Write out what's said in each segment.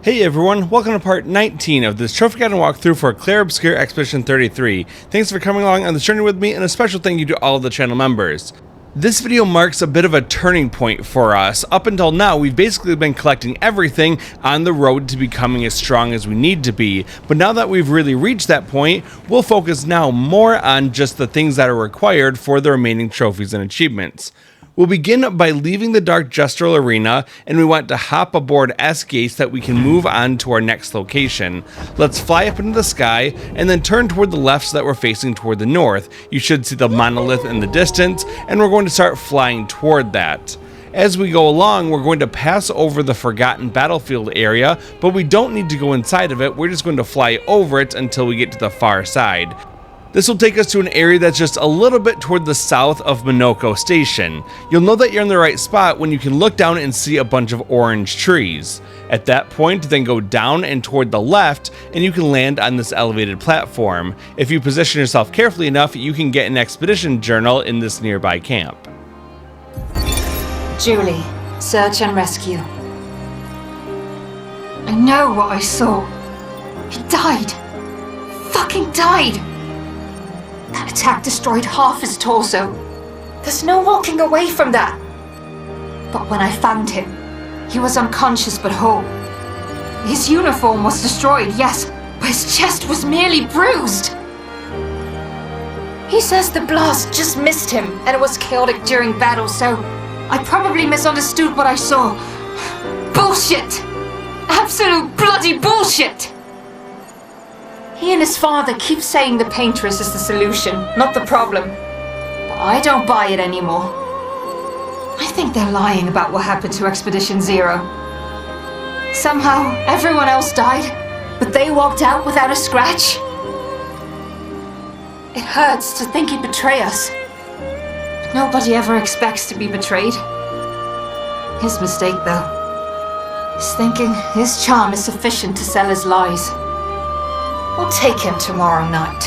Hey everyone, welcome to part 19 of this trophy guide and walkthrough for Clair Obscur Expedition 33. Thanks for coming along on this journey with me, and a special thank you to all of the channel members. This video marks a bit of a turning point for us. Up until now, we've basically been collecting everything on the road to becoming as strong as we need to be, but now that we've really reached that point, we'll focus now more on just the things that are required for the remaining trophies and achievements. We'll begin by leaving the Dark Gestral arena, and we want to hop aboard S-Gates that we can move on to our next location. Let's fly up into the sky, and then turn toward the left so that we're facing toward the north. You should see the monolith in the distance, and we're going to start flying toward that. As we go along, we're going to pass over the Forgotten Battlefield area, but we don't need to go inside of it, we're just going to fly over it until we get to the far side. This will take us to an area that's just a little bit toward the south of Monoco Station. You'll know that you're in the right spot when you can look down and see a bunch of orange trees. At that point, then go down and toward the left, and you can land on this elevated platform. If you position yourself carefully enough, you can get an expedition journal in this nearby camp. Julie, search and rescue. I know what I saw. He died. Fucking died. That attack destroyed half his torso. There's no walking away from that. But when I found him, he was unconscious but whole. His uniform was destroyed, yes, but his chest was merely bruised. He says the blast just missed him and it was chaotic during battle, so I probably misunderstood what I saw. Bullshit! Absolute bloody bullshit! He and his father keep saying the paintress is the solution, not the problem. But I don't buy it anymore. I think they're lying about what happened to Expedition Zero. Somehow, everyone else died, but they walked out without a scratch. It hurts to think he'd betray us. But nobody ever expects to be betrayed. His mistake, though. He's thinking his charm is sufficient to sell his lies. We'll take him tomorrow night.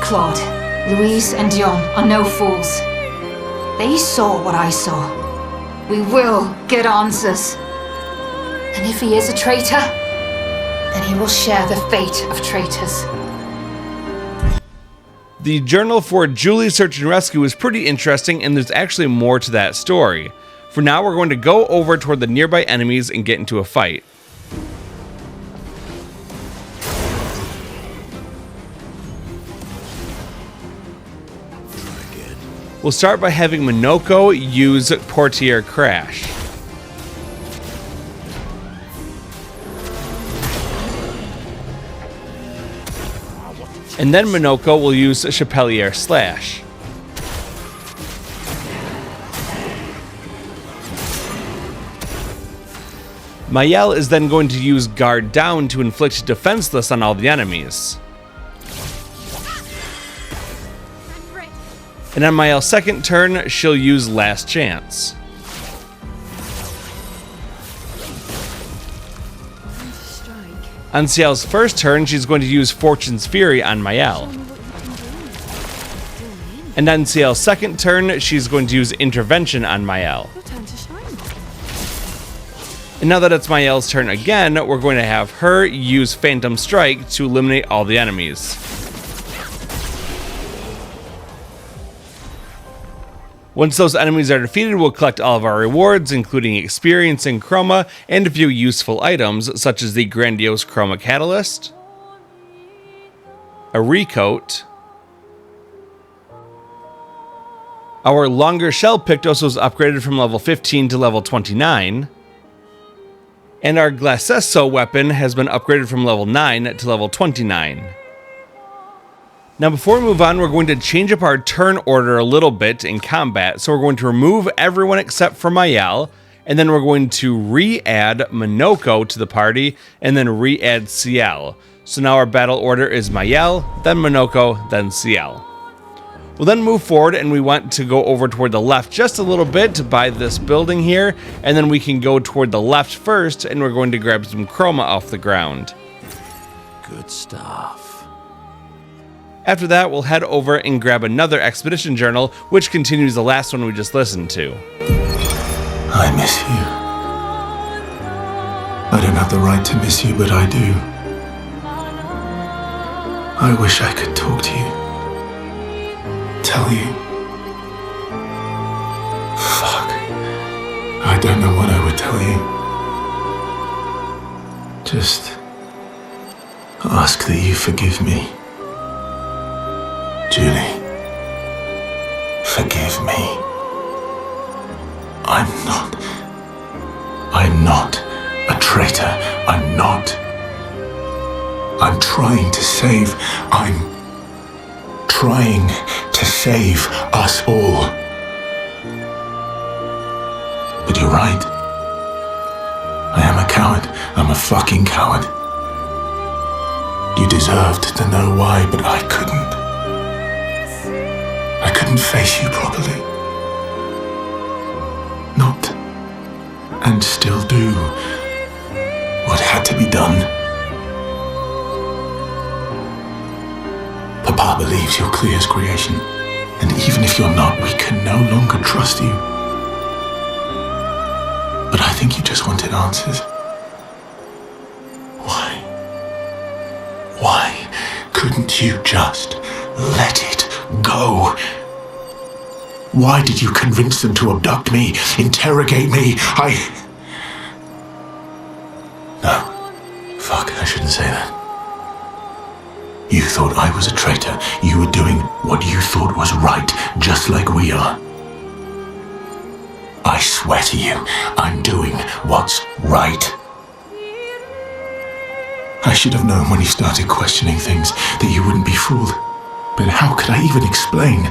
Claude, Louise, and Dion are no fools. They saw what I saw. We will get answers. And if he is a traitor, then he will share the fate of traitors. The journal for Julie's Search and Rescue is pretty interesting, and there's actually more to that story. For now, we're going to go over toward the nearby enemies and get into a fight. We'll start by having Monoco use Portier Crash. And then Monoco will use Chapelier Slash. Maelle is then going to use Guard Down to inflict Defenseless on all the enemies. And on Maelle's second turn, she'll use Last Chance. On Ciel's first turn, she's going to use Fortune's Fury on Maelle. And on Ciel's second turn, she's going to use Intervention on Maelle. And now that it's Maelle's turn again, we're going to have her use Phantom Strike to eliminate all the enemies. Once those enemies are defeated, we'll collect all of our rewards, including experience and chroma, and a few useful items, such as the Grandiose Chroma Catalyst, a recoat, our longer shell Pictos was upgraded from level 15 to level 29, and our Glacesso weapon has been upgraded from level 9 to level 29. Now before we move on, we're going to change up our turn order a little bit in combat. So we're going to remove everyone except for Maelle, and then we're going to re-add Monoco to the party, and then re-add Ciel. So now our battle order is Maelle, then Monoco, then Ciel. We'll then move forward, and we want to go over toward the left just a little bit by this building here, and then we can go toward the left first, and we're going to grab some chroma off the ground. Good stuff. After that, we'll head over and grab another expedition journal, which continues the last one we just listened to. I miss you. I don't have the right to miss you, but I do. I wish I could talk to you. Tell you. Fuck. I don't know what I would tell you. Just ask that you forgive me. Julie. Forgive me. I'm not a traitor. I'm not. I'm trying to save us all. But you're right. I am a coward. I'm a fucking coward. You deserved to know why, but I couldn't. I couldn't face you properly. Not, and still do, what had to be done. Papa believes you're Clair's creation, and even if you're not, we can no longer trust you. But I think you just wanted answers. Why couldn't you just let it go? Why did you convince them to abduct me, interrogate me? No. Fuck, I shouldn't say that. You thought I was a traitor. You were doing what you thought was right, just like we are. I swear to you, I'm doing what's right. I should have known when you started questioning things that you wouldn't be fooled. But how could I even explain?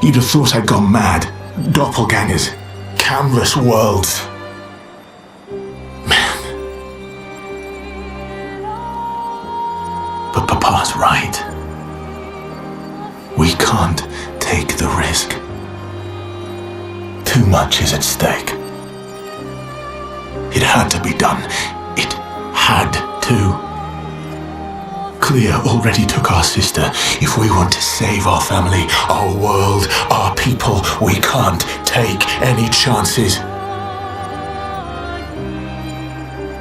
You'd have thought I'd gone mad. Doppelgangers. Canvas worlds. Man. But Papa's right. We can't take the risk. Too much is at stake. It had to be done. It had to. Clair already took our sister. If we want to save our family, our world, our people, we can't take any chances.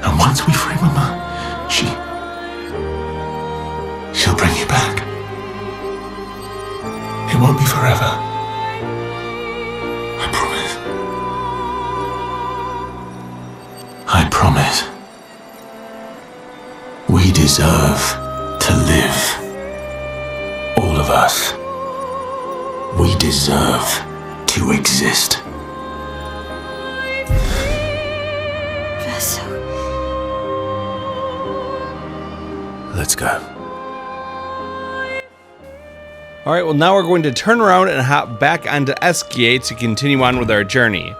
And once we free Mama, she'll bring you back. It won't be forever. I promise. I promise. We deserve to live. All of us. We deserve to exist. Verso. Let's go. Alright, well now we're going to turn around and hop back onto Esquier to continue on with our journey.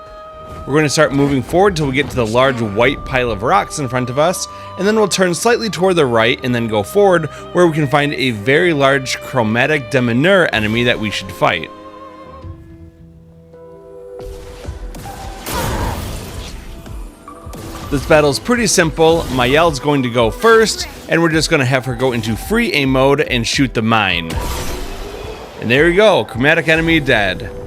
We're going to start moving forward till we get to the large white pile of rocks in front of us, and then we'll turn slightly toward the right and then go forward where we can find a very large chromatic demoneur enemy that we should fight. This battle's pretty simple. Maelle's going to go first, and we're just going to have her go into free aim mode and shoot the mine. And there we go, chromatic enemy dead.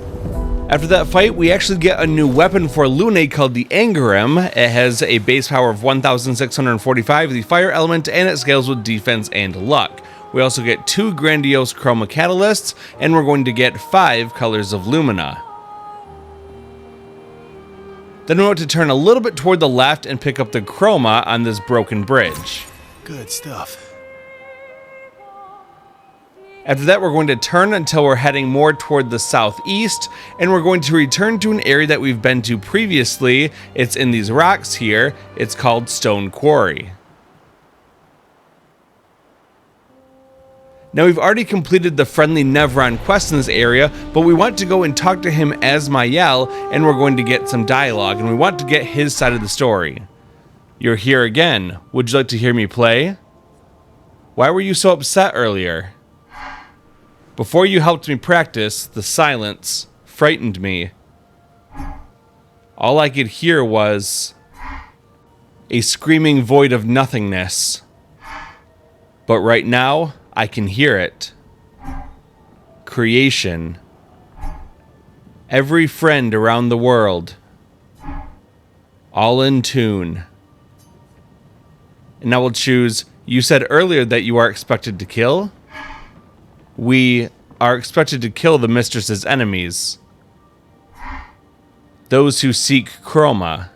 After that fight, we actually get a new weapon for Lune called the Angerim. It has a base power of 1,645, the fire element, and it scales with defense and luck. We also get 2 Grandiose Chroma catalysts, and we're going to get 5 colors of Lumina. Then we want to turn a little bit toward the left and pick up the Chroma on this broken bridge. Good stuff. After that, we're going to turn until we're heading more toward the southeast, and we're going to return to an area that we've been to previously. It's in these rocks here. It's called Stone Quarry. Now, we've already completed the friendly Nevron quest in this area, but we want to go and talk to him as Maelle, and we're going to get some dialogue, and we want to get his side of the story. You're here again. Would you like to hear me play? Why were you so upset earlier? Before you helped me practice, the silence frightened me. All I could hear was a screaming void of nothingness. But right now, I can hear it. Creation. Every friend around the world. All in tune. And now we'll choose, you said earlier that you are expected to kill. We are expected to kill the mistress's enemies. Those who seek Chroma.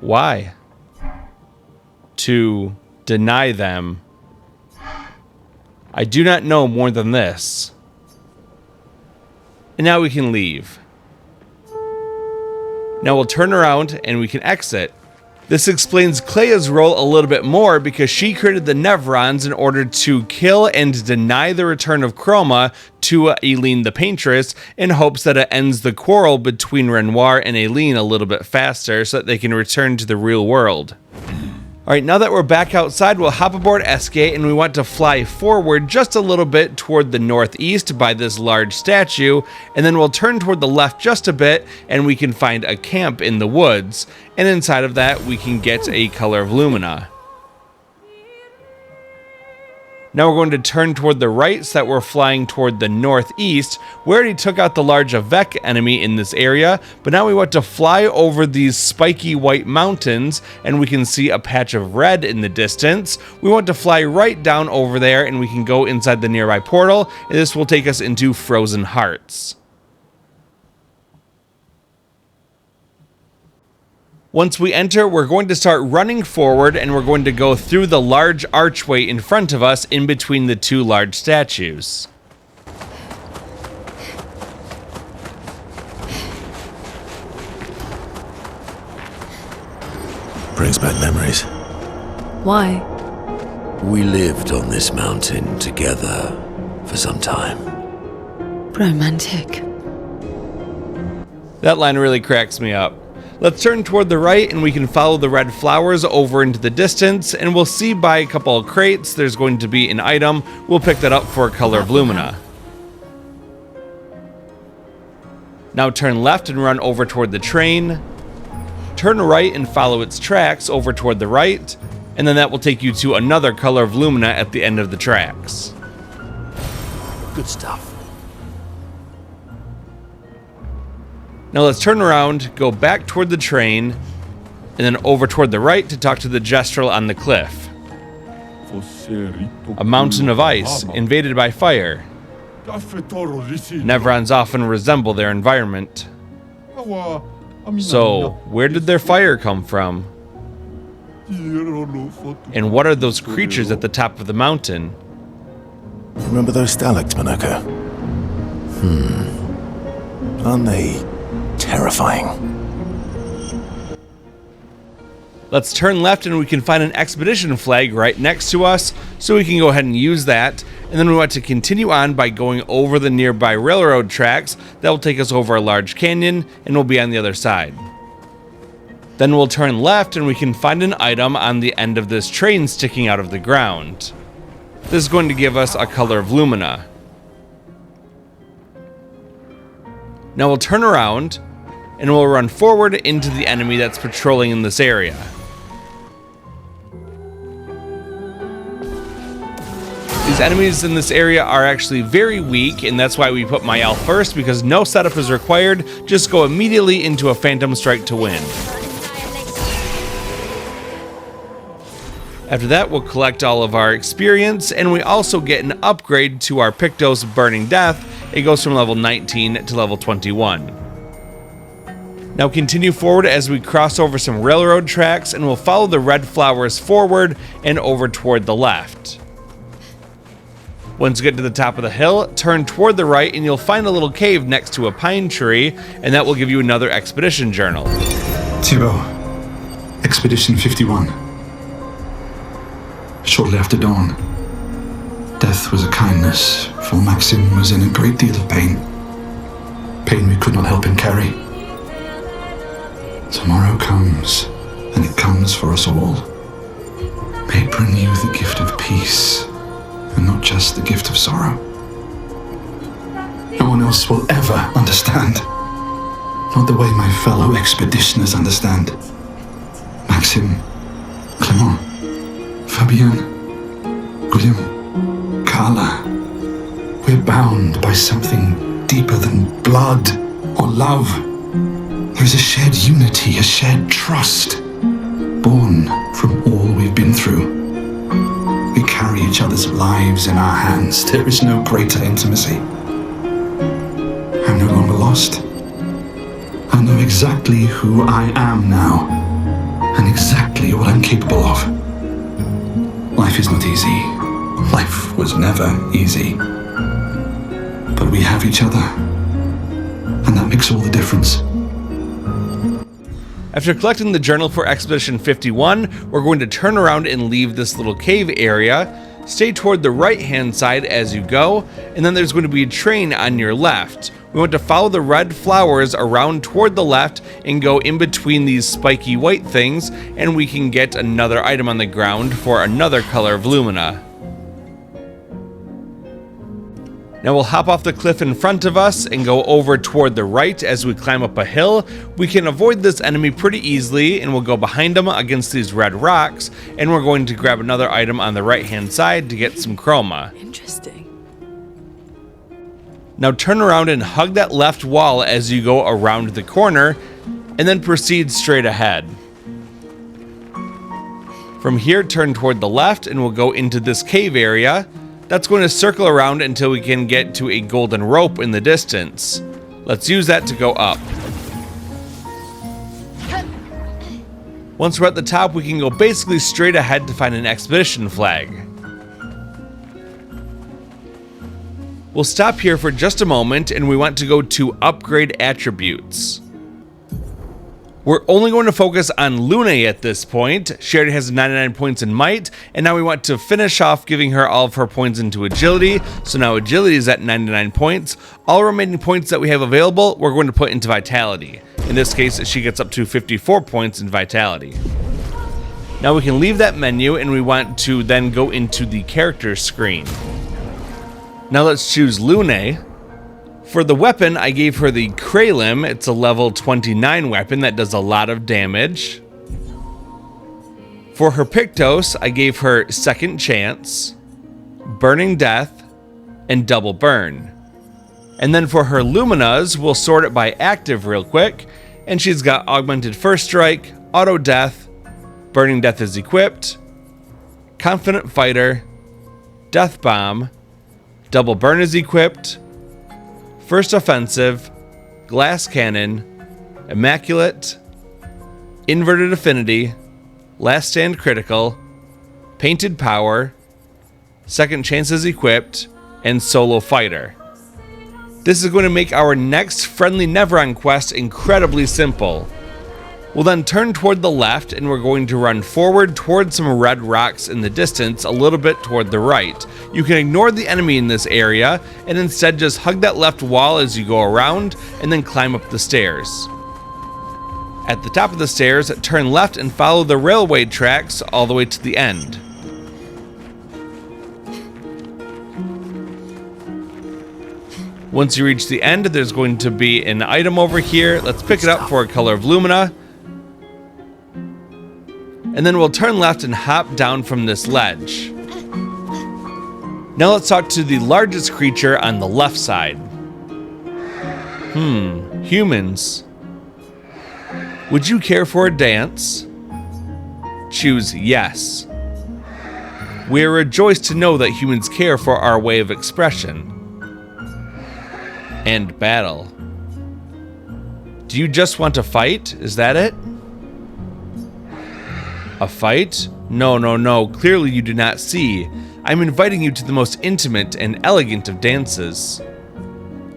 Why? To deny them. I do not know more than this. And now we can leave. Now we'll turn around and we can exit. This explains Clea's role a little bit more because she created the Nevrons in order to kill and deny the return of Chroma to Aileen the Paintress in hopes that it ends the quarrel between Renoir and Aileen a little bit faster so that they can return to the real world. Alright, now that we're back outside, we'll hop aboard Escape and we want to fly forward just a little bit toward the northeast by this large statue, and then we'll turn toward the left just a bit and we can find a camp in the woods, and inside of that we can get a color of Lumina. Now we're going to turn toward the right so that we're flying toward the northeast. We already took out the large Avec enemy in this area, but now we want to fly over these spiky white mountains and we can see a patch of red in the distance. We want to fly right down over there and we can go inside the nearby portal, and this will take us into Frozen Hearts. Once we enter, we're going to start running forward and we're going to go through the large archway in front of us in between the two large statues. Brings back memories. Why? We lived on this mountain together for some time. Romantic. That line really cracks me up. Let's turn toward the right and we can follow the red flowers over into the distance, and we'll see by a couple of crates there's going to be an item. We'll pick that up for a color of Lumina. Now turn left and run over toward the train. Turn right and follow its tracks over toward the right, and then that will take you to another color of Lumina at the end of the tracks. Good stuff. Now let's turn around, go back toward the train, and then over toward the right to talk to the Gestral on the cliff. A mountain of ice, invaded by fire. Nevrons often resemble their environment. So, where did their fire come from? And what are those creatures at the top of the mountain? Remember those stalactites, Monoco? Aren't they terrifying? Let's turn left and we can find an expedition flag right next to us, so we can go ahead and use that. And then we want to continue on by going over the nearby railroad tracks. That will take us over a large canyon and we'll be on the other side. Then we'll turn left and we can find an item on the end of this train sticking out of the ground. This is going to give us a color of Lumina. Now we'll turn around and we'll run forward into the enemy that's patrolling in this area. These enemies in this area are actually very weak, and that's why we put Maelle first, because no setup is required. Just go immediately into a Phantom Strike to win. After that, we'll collect all of our experience, and we also get an upgrade to our Pictos Burning Death. It goes from level 19 to level 21. Now continue forward as we cross over some railroad tracks, and we'll follow the red flowers forward and over toward the left. Once you get to the top of the hill, turn toward the right and you'll find a little cave next to a pine tree, and that will give you another expedition journal. Thibault, Expedition 51. Shortly after dawn, death was a kindness, for Maxim was in a great deal of pain. Pain we could not help him carry. Tomorrow comes, and it comes for us all. May it bring you the gift of peace, and not just the gift of sorrow. No one else will ever understand. Not the way my fellow expeditioners understand. Maxim, Clément, Fabienne, Guillaume, Carla. We're bound by something deeper than blood or love. There is a shared unity, a shared trust, born from all we've lives in our hands, there is no greater intimacy. I'm no longer lost. I know exactly who I am now, and exactly what I'm capable of. Life is not easy. Life was never easy. But we have each other, and that makes all the difference. After collecting the journal for Expedition 51, we're going to turn around and leave this little cave area. Stay toward the right hand side as you go, and then there's going to be a train on your left. We want to follow the red flowers around toward the left and go in between these spiky white things, and we can get another item on the ground for another color of Lumina. Now we'll hop off the cliff in front of us and go over toward the right as we climb up a hill. We can avoid this enemy pretty easily, and we'll go behind him against these red rocks, and we're going to grab another item on the right hand side to get some chroma. Interesting. Now turn around and hug that left wall as you go around the corner, and then proceed straight ahead. From here, turn toward the left and we'll go into this cave area. That's going to circle around until we can get to a golden rope in the distance. Let's use that to go up. Once we're at the top, we can go basically straight ahead to find an expedition flag. We'll stop here for just a moment, and we want to go to upgrade attributes. We're only going to focus on Lune at this point. She already has 99 points in might, and now we want to finish off giving her all of her points into agility. So now agility is at 99 points. All remaining points that we have available, we're going to put into vitality. In this case, she gets up to 54 points in vitality. Now we can leave that menu, and we want to then go into the character screen. Now let's choose Lune. For the weapon, I gave her the Kralim. It's a level 29 weapon that does a lot of damage. For her Pictos, I gave her Second Chance, Burning Death, and Double Burn. And then for her Luminas, we'll sort it by active real quick. And she's got Augmented First Strike, Auto Death, Burning Death is equipped, Confident Fighter, Death Bomb, Double Burn is equipped, First Offensive, Glass Cannon, Immaculate, Inverted Affinity, Last Stand Critical, Painted Power, Second Chance is equipped, and Solo Fighter. This is going to make our next friendly Nevron quest incredibly simple. We'll then turn toward the left, and we're going to run forward toward some red rocks in the distance, a little bit toward the right. You can ignore the enemy in this area, and instead just hug that left wall as you go around, and then climb up the stairs. At the top of the stairs, turn left and follow the railway tracks all the way to the end. Once you reach the end, there's going to be an item over here. Let's pick it up for a color of Lumina. And then we'll turn left and hop down from this ledge. Now let's talk to the largest creature on the left side. Humans. Would you care for a dance? Choose yes. We are rejoiced to know that humans care for our way of expression. And battle. Do you just want to fight? Is that it? A fight? No. Clearly you do not see. I'm inviting you to the most intimate and elegant of dances.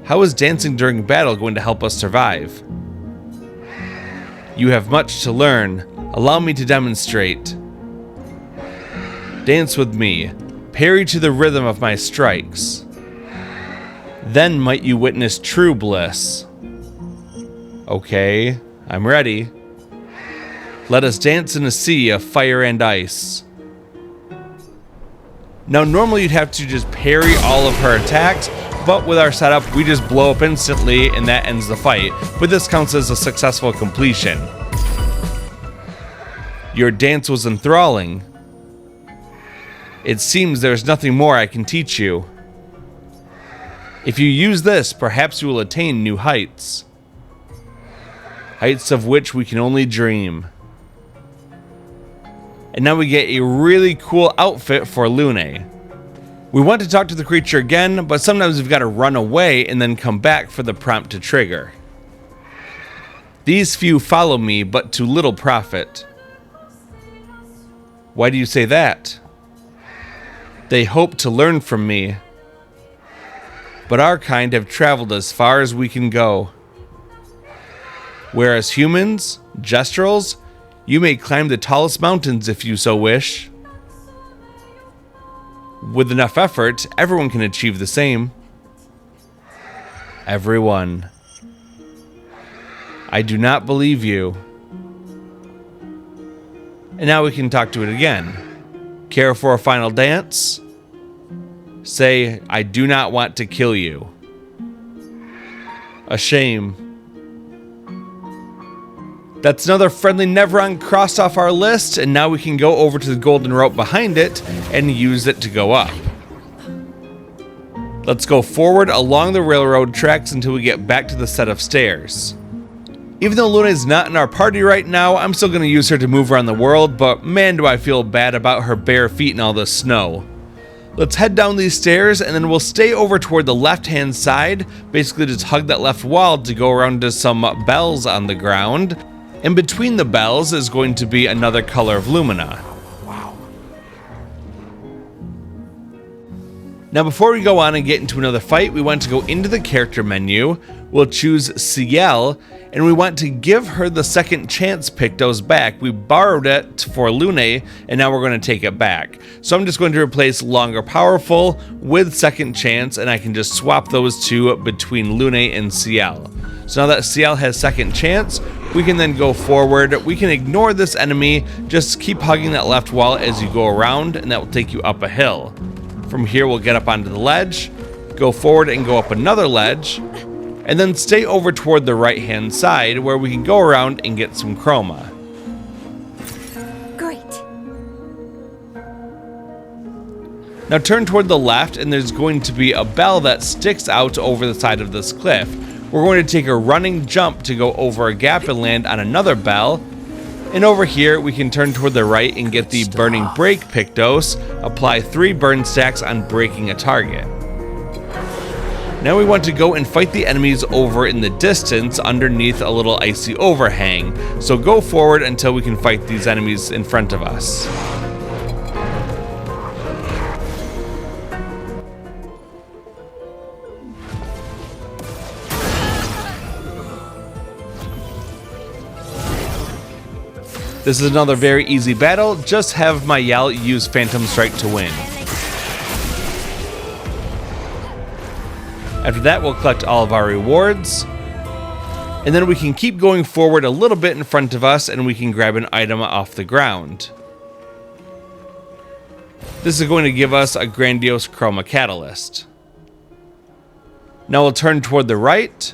How is dancing during battle going to help us survive? You have much to learn. Allow me to demonstrate. Dance with me. Parry to the rhythm of my strikes. Then might you witness true bliss. Okay, I'm ready. Let us dance in a sea of fire and ice. Now normally you'd have to just parry all of her attacks, but with our setup we just blow up instantly and that ends the fight, but this counts as a successful completion. Your dance was enthralling. It seems there's nothing more I can teach you. If you use this, perhaps you will attain new heights. Heights of which we can only dream. And now we get a really cool outfit for Lune. We want to talk to the creature again, but sometimes we've got to run away and then come back for the prompt to trigger. These few follow me, but to little profit. Why do you say that? They hope to learn from me. But our kind have traveled as far as we can go. Whereas humans, Gestrals, you may climb the tallest mountains if you so wish. With enough effort, everyone can achieve the same. Everyone. I do not believe you. And now we can talk to it again. Care for a final dance? Say, I do not want to kill you. A shame. That's another friendly Nevron crossed off our list, and now we can go over to the golden rope behind it and use it to go up. Let's go forward along the railroad tracks until we get back to the set of stairs. Even though Lune is not in our party right now, I'm still going to use her to move around the world, but man do I feel bad about her bare feet and all this snow. Let's head down these stairs and then we'll stay over toward the left hand side, basically just hug that left wall to go around to some bells on the ground. In between the bells is going to be another color of Lumina. Now before we go on and get into another fight, we want to go into the character menu. We'll choose Maelle, and we want to give her the second chance Pictos back. We borrowed it for Lune, and now we're going to take it back. So I'm just going to replace Longer Powerful with Second Chance, and I can just swap those two between Lune and Maelle. So now that Maelle has Second Chance, we can then go forward. We can ignore this enemy, just keep hugging that left wall as you go around, and that will take you up a hill. From here, we'll get up onto the ledge, go forward and go up another ledge, and then stay over toward the right-hand side where we can go around and get some chroma. Great. Now turn toward the left, and there's going to be a bell that sticks out over the side of this cliff. We're going to take a running jump to go over a gap and land on another bell. And over here, we can turn toward the right and get the Burning Break Pictos, apply 3 burn stacks on breaking a target. Now we want to go and fight the enemies over in the distance underneath a little icy overhang. So go forward until we can fight these enemies in front of us. This is another very easy battle, just have Maelle use Phantom Strike to win. After that, we'll collect all of our rewards, and then we can keep going forward a little bit in front of us and we can grab an item off the ground. This is going to give us a Grandiose Chroma Catalyst. Now we'll turn toward the right,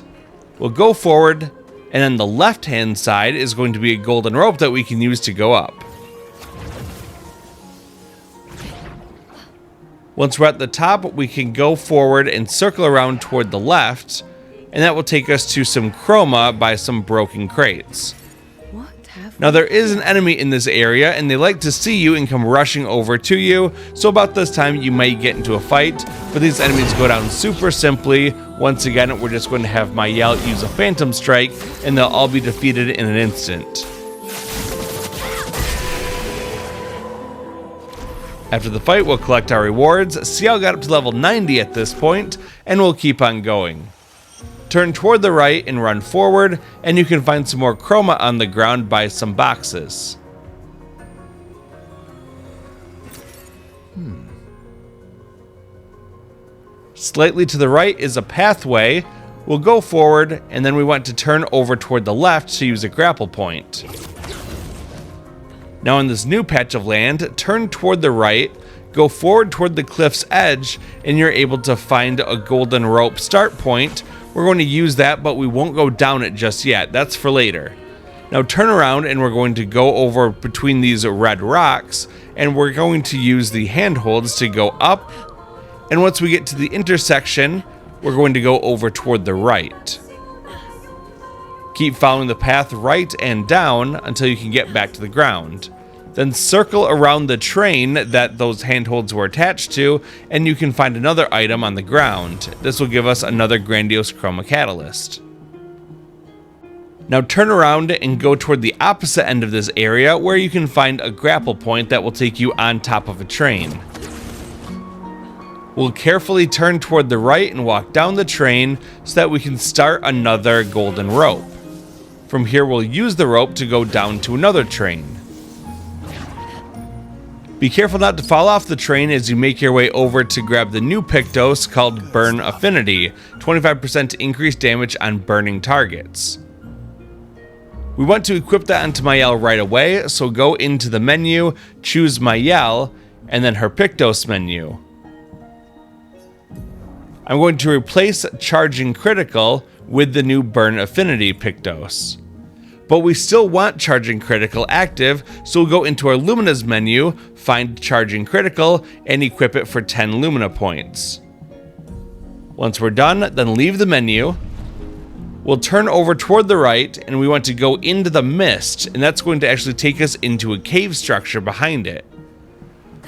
we'll go forward, and on the left-hand side is going to be a golden rope that we can use to go up. Once we're at the top, we can go forward and circle around toward the left, and that will take us to some chroma by some broken crates. Now there is an enemy in this area, and they like to see you and come rushing over to you, so about this time you might get into a fight, but these enemies go down super simply. Once again, we're just going to have Maelle use a Phantom Strike, and they'll all be defeated in an instant. After the fight, we'll collect our rewards. Maelle got up to level 90 at this point, and we'll keep on going. Turn toward the right and run forward, and you can find some more chroma on the ground by some boxes. Slightly to the right is a pathway. We'll go forward, and then we want to turn over toward the left to use a grapple point. Now on this new patch of land, turn toward the right, go forward toward the cliff's edge, and you're able to find a golden rope start point. We're going to use that, but we won't go down it just yet. That's for later. Now turn around, and we're going to go over between these red rocks, and we're going to use the handholds to go up. And once we get to the intersection, we're going to go over toward the right. Keep following the path right and down until you can get back to the ground. Then circle around the train that those handholds were attached to, and you can find another item on the ground. This will give us another Grandiose Chroma Catalyst. Now turn around and go toward the opposite end of this area where you can find a grapple point that will take you on top of a train. We'll carefully turn toward the right and walk down the train so that we can start another golden rope. From here we'll use the rope to go down to another train. Be careful not to fall off the train as you make your way over to grab the new Pictos called Burn Affinity, 25% increased damage on burning targets. We want to equip that onto Maelle right away, so go into the menu, choose Maelle, and then her Pictos menu. I'm going to replace Charging Critical with the new Burn Affinity Pictos. But we still want Charging Critical active, so we'll go into our Lumina's menu, find Charging Critical, and equip it for 10 Lumina points. Once we're done, then leave the menu. We'll turn over toward the right, and we want to go into the mist, and that's going to actually take us into a cave structure behind it.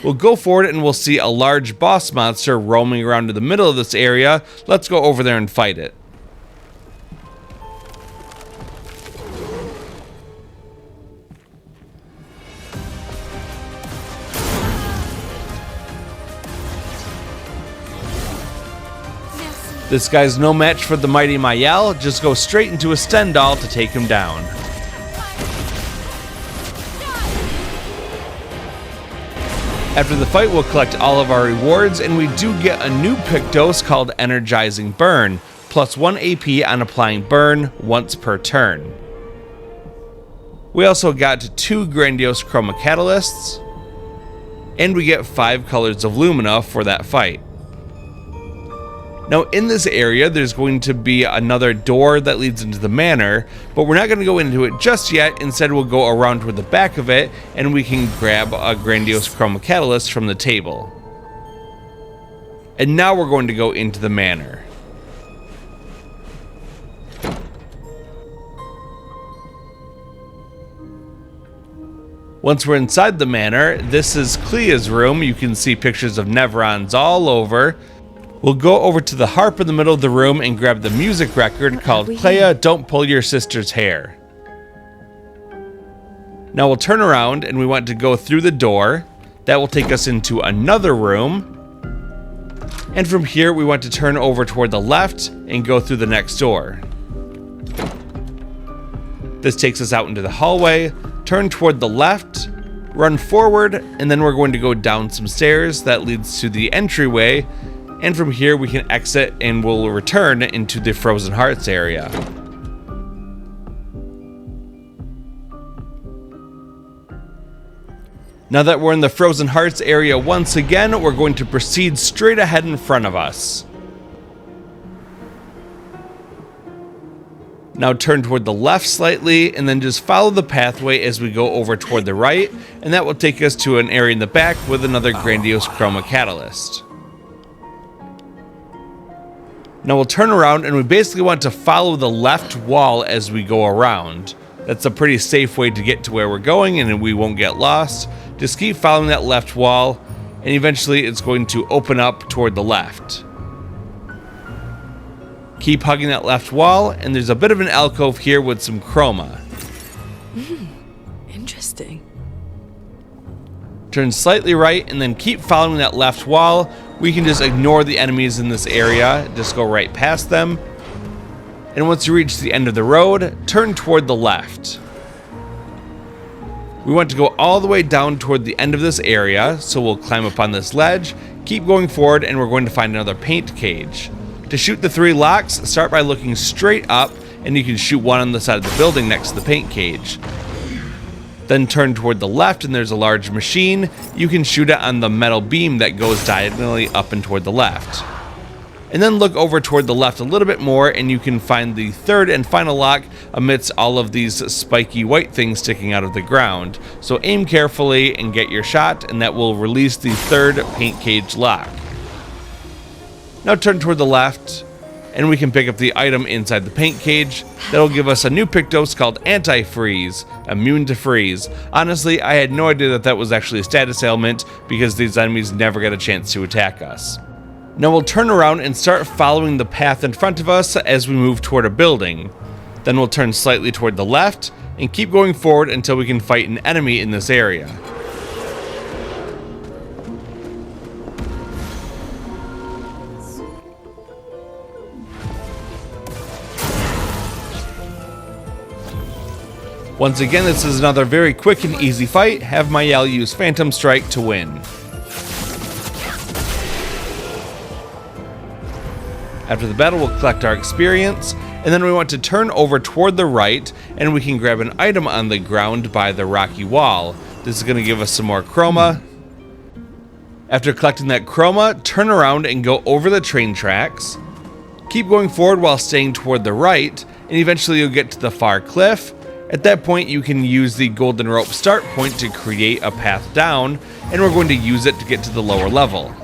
We'll go forward and we'll see a large boss monster roaming around in the middle of this area. Let's go over there and fight it. This guy's no match for the mighty Maelle, just go straight into a Stendhal to take him down. After the fight, we'll collect all of our rewards, and we do get a new Pictos called Energizing Burn, plus 1 AP on applying burn once per turn. We also got 2 Grandiose Chroma Catalysts, and we get 5 colors of Lumina for that fight. Now in this area, there's going to be another door that leads into the Manor, but we're not going to go into it just yet. Instead, we'll go around toward the back of it, and we can grab a Grandiose Chroma Catalyst from the table. And now we're going to go into the Manor. Once we're inside the Manor, this is Clea's room. You can see pictures of Nevrons all over. We'll go over to the harp in the middle of the room and grab the music record called Clair, Don't Pull Your Sister's Hair. Now we'll turn around and we want to go through the door. That will take us into another room. And from here we want to turn over toward the left and go through the next door. This takes us out into the hallway, turn toward the left, run forward, and then we're going to go down some stairs that leads to the entryway. And from here we can exit and we'll return into the Frozen Hearts area. Now that we're in the Frozen Hearts area once again, we're going to proceed straight ahead in front of us. Now turn toward the left slightly and then just follow the pathway as we go over toward the right, and that will take us to an area in the back with another Grandiose Chroma Catalyst. Now we'll turn around and we basically want to follow the left wall as we go around. That's a pretty safe way to get to where we're going and we won't get lost. Just keep following that left wall and eventually it's going to open up toward the left. Keep hugging that left wall and there's a bit of an alcove here with some chroma. Interesting. Turn slightly right and then keep following that left wall. We can just ignore the enemies in this area, just go right past them. And once you reach the end of the road, turn toward the left. We want to go all the way down toward the end of this area, so we'll climb up on this ledge, keep going forward, and we're going to find another paint cage. To shoot the 3 locks, start by looking straight up, and you can shoot one on the side of the building next to the paint cage. Then turn toward the left and there's a large machine. You can shoot it on the metal beam that goes diagonally up and toward the left. And then look over toward the left a little bit more and you can find the 3rd and final lock amidst all of these spiky white things sticking out of the ground. So aim carefully and get your shot, and that will release the 3rd paint cage lock. Now turn toward the left and we can pick up the item inside the paint cage. That'll give us a new Pictos called Anti-Freeze, immune to freeze. Honestly, I had no idea that that was actually a status ailment because these enemies never get a chance to attack us. Now we'll turn around and start following the path in front of us as we move toward a building. Then we'll turn slightly toward the left and keep going forward until we can fight an enemy in this area. Once again, this is another very quick and easy fight. Have Maelle use Phantom Strike to win. After the battle, we'll collect our experience, and then we want to turn over toward the right, and we can grab an item on the ground by the rocky wall. This is going to give us some more Chroma. After collecting that Chroma, turn around and go over the train tracks. Keep going forward while staying toward the right, and eventually you'll get to the far cliff. At that point, you can use the golden rope start point to create a path down, and we're going to use it to get to the lower level.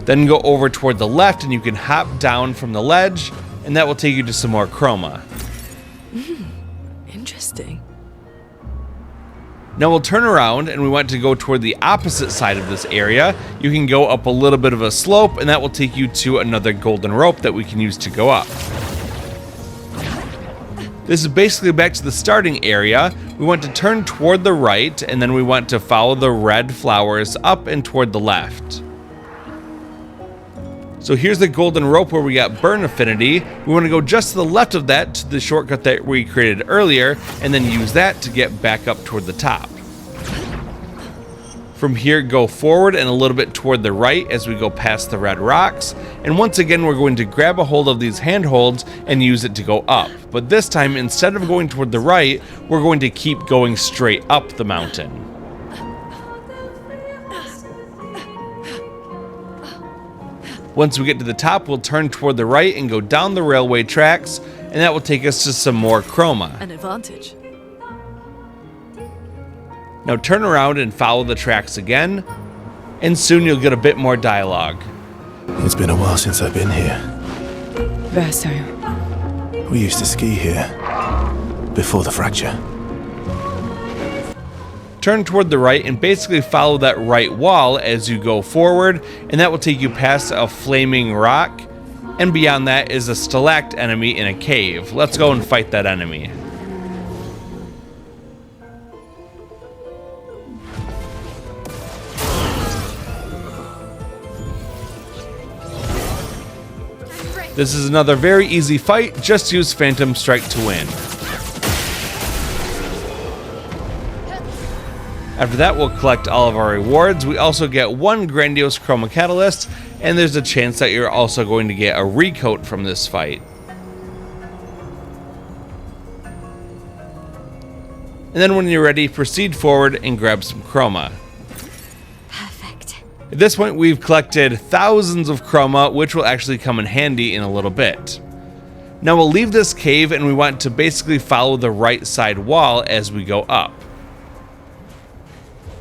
Then go over toward the left and you can hop down from the ledge, and that will take you to some more Chroma. Interesting. Now we'll turn around and we want to go toward the opposite side of this area. You can go up a little bit of a slope, and that will take you to another golden rope that we can use to go up. This is basically back to the starting area. We want to turn toward the right, and then we want to follow the red flowers up and toward the left. So here's the golden rope where we got burn affinity. We want to go just to the left of that to the shortcut that we created earlier, and then use that to get back up toward the top. From here, go forward and a little bit toward the right as we go past the red rocks. And once again, we're going to grab a hold of these handholds and use it to go up. But this time, instead of going toward the right, we're going to keep going straight up the mountain. Once we get to the top, we'll turn toward the right and go down the railway tracks, and that will take us to some more Chroma. An advantage. Now turn around and follow the tracks again, and soon you'll get a bit more dialogue. It's been a while since I've been here. Verso. We used to ski here before the fracture. Turn toward the right and basically follow that right wall as you go forward, and that will take you past a flaming rock, and beyond that is a stalact enemy in a cave. Let's go and fight that enemy. This is another very easy fight, just use Phantom Strike to win. After that, we'll collect all of our rewards. We also get one Grandiose Chroma Catalyst, and there's a chance that you're also going to get a recoat from this fight. And then when you're ready, proceed forward and grab some Chroma. At this point, we've collected thousands of Chroma, which will actually come in handy in a little bit. Now we'll leave this cave, and we want to basically follow the right side wall as we go up.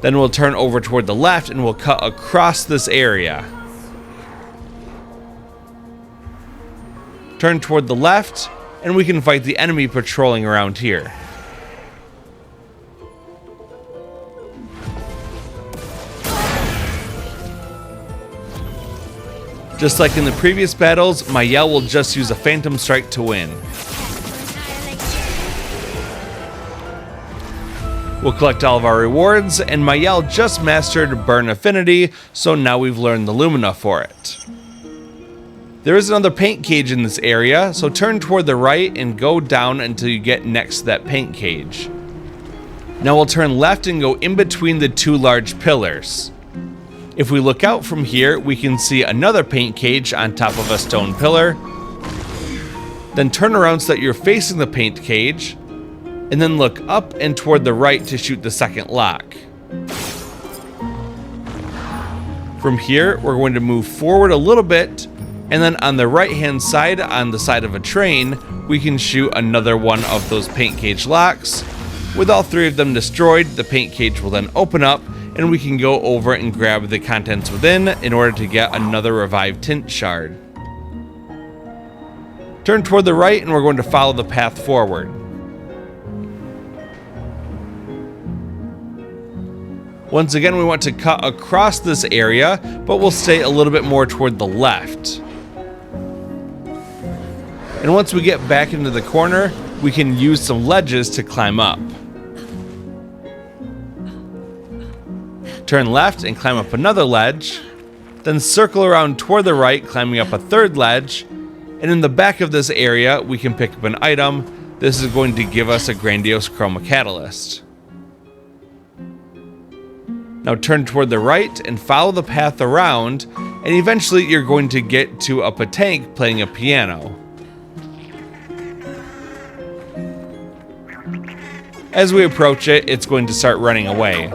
Then we'll turn over toward the left, and we'll cut across this area. Turn toward the left, and we can fight the enemy patrolling around here. Just like in the previous battles, Maelle will just use a Phantom Strike to win. We'll collect all of our rewards, and Maelle just mastered Burn Affinity, so now we've learned the Lumina for it. There is another paint cage in this area, so turn toward the right and go down until you get next to that paint cage. Now we'll turn left and go in between the two large pillars. If we look out from here, we can see another paint cage on top of a stone pillar. Then turn around so that you're facing the paint cage, and then look up and toward the right to shoot the second lock. From here, we're going to move forward a little bit, and then on the right hand side, on the side of a train, we can shoot another one of those paint cage locks. With all three of them destroyed, the paint cage will then open up, and we can go over and grab the contents within in order to get another revived Tint shard. Turn toward the right and we're going to follow the path forward. Once again, we want to cut across this area, but we'll stay a little bit more toward the left. And once we get back into the corner, we can use some ledges to climb up. Turn left and climb up another ledge, then circle around toward the right, climbing up a third ledge, and in the back of this area, we can pick up an item. This is going to give us a Grandiose Chroma Catalyst. Now turn toward the right and follow the path around, and eventually you're going to get to a Petank playing a piano. As we approach it, it's going to start running away.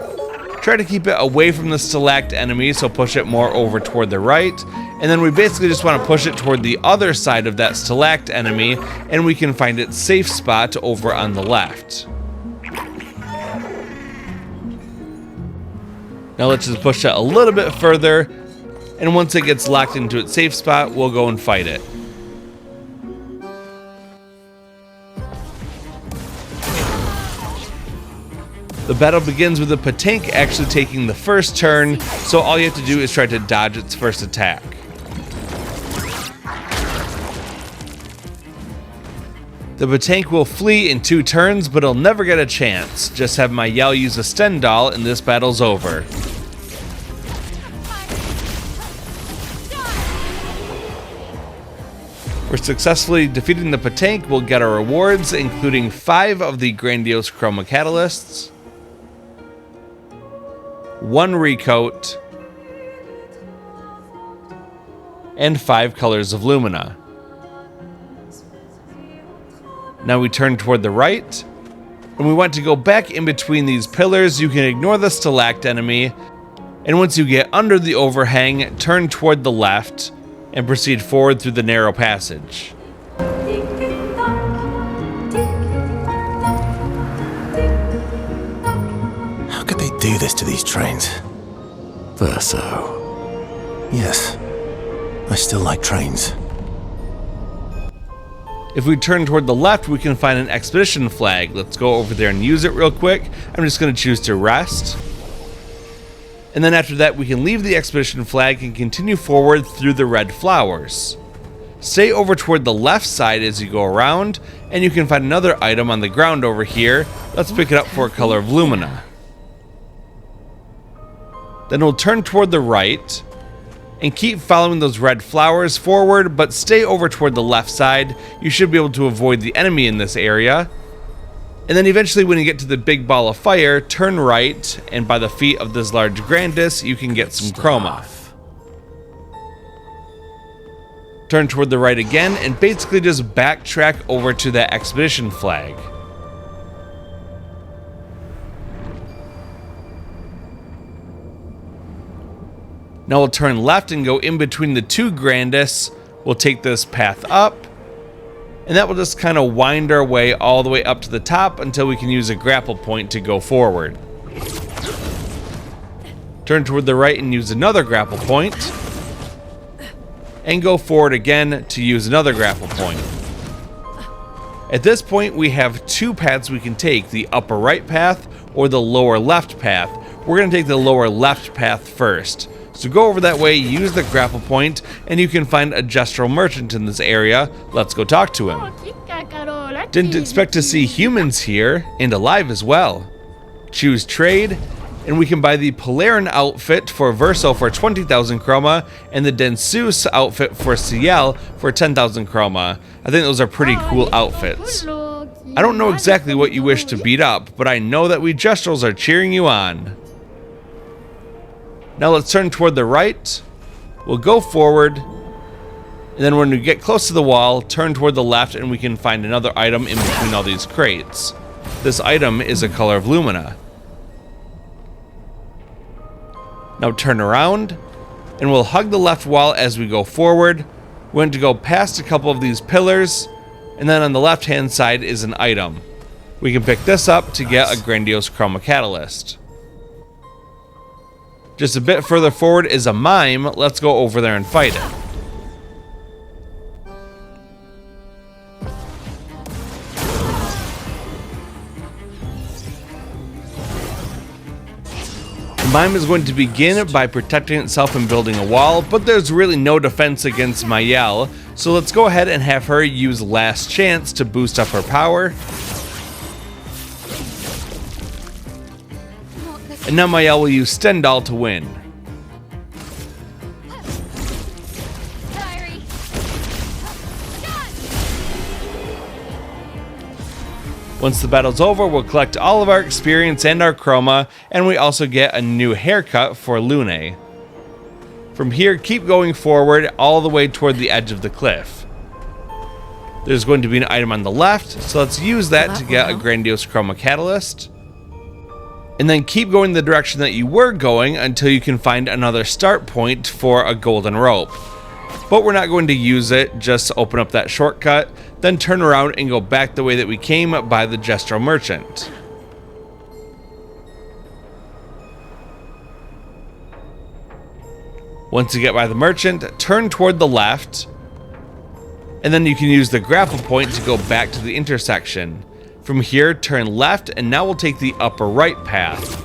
Try to keep it away from the Stalact enemy, so push it more over toward the right, and then we basically just want to push it toward the other side of that Stalact enemy, and we can find its safe spot over on the left. Now let's just push it a little bit further, and once it gets locked into its safe spot, we'll go and fight it. The battle begins with the Petank actually taking the first turn, so all you have to do is try to dodge its first attack. The Petank will flee in 2 turns, but it'll never get a chance. Just have Maelle use a Stendhal and this battle's over. For successfully defeating the Petank, we'll get our rewards, including 5 of the Grandiose Chroma Catalysts, 1 recoat, and 5 colors of Lumina. Now we turn toward the right, and we want to go back in between these pillars. You can ignore the Stalact enemy, and once you get under the overhang, turn toward the left, and proceed forward through the narrow passage. How could they do this to these trains? Verso. Yes, I still like trains. If we turn toward the left, we can find an expedition flag. Let's go over there and use it real quick. I'm just going to choose to rest. And then after that, we can leave the expedition flag and continue forward through the red flowers. Stay over toward the left side as you go around, and you can find another item on the ground over here. Let's pick it up for a color of Lumina. Then we'll turn toward the right and keep following those red flowers forward, but stay over toward the left side. You should be able to avoid the enemy in this area. And then eventually when you get to the big ball of fire, turn right, and by the feet of this large Grandis, you can get some Chroma. Turn toward the right again, and basically just backtrack over to that expedition flag. Now we'll turn left and go in between the 2 Grandis. We'll take this path up, and that will just kind of wind our way all the way up to the top until we can use a grapple point to go forward. Turn toward the right and use another grapple point, and go forward again to use another grapple point. At this point, we have 2 paths we can take, the upper right path or the lower left path. We're going to take the lower left path first. So go over that way, use the grapple point, and you can find a Gestral merchant in this area. Let's go talk to him. Didn't expect to see humans here, and alive as well. Choose trade, and we can buy the Polarin outfit for Verso for 20,000 Chroma, and the Densus outfit for Ciel for 10,000 Chroma. I think those are pretty cool outfits. I don't know exactly what you wish to beat up, but I know that we Gestrals are cheering you on. Now let's turn toward the right. We'll go forward, and then when we get close to the wall, turn toward the left, and we can find another item in between all these crates. This item is a color of Lumina. Now turn around, and we'll hug the left wall as we go forward. We're going to go past a couple of these pillars, and then on the left hand side is an item. We can pick this up to get a Grandiose Chroma Catalyst. Just a bit further forward is a Mime. Let's go over there and fight it. Mime is going to begin by protecting itself and building a wall, but there's really no defense against Maelle, so let's go ahead and have her use Last Chance to boost up her power. And now Maelle will use Stendhal to win. Once the battle's over, we'll collect all of our experience and our chroma, and we also get a new haircut for Lune. From here, keep going forward all the way toward the edge of the cliff. There's going to be an item on the left, so let's use that to get a Grandiose Chroma Catalyst. And then keep going the direction that you were going until you can find another start point for a golden rope. But we're not going to use it, just open up that shortcut, then turn around and go back the way that we came by the Gestral Merchant. Once you get by the merchant, turn toward the left, and then you can use the grapple point to go back to the intersection. From here, turn left, and now we'll take the upper right path.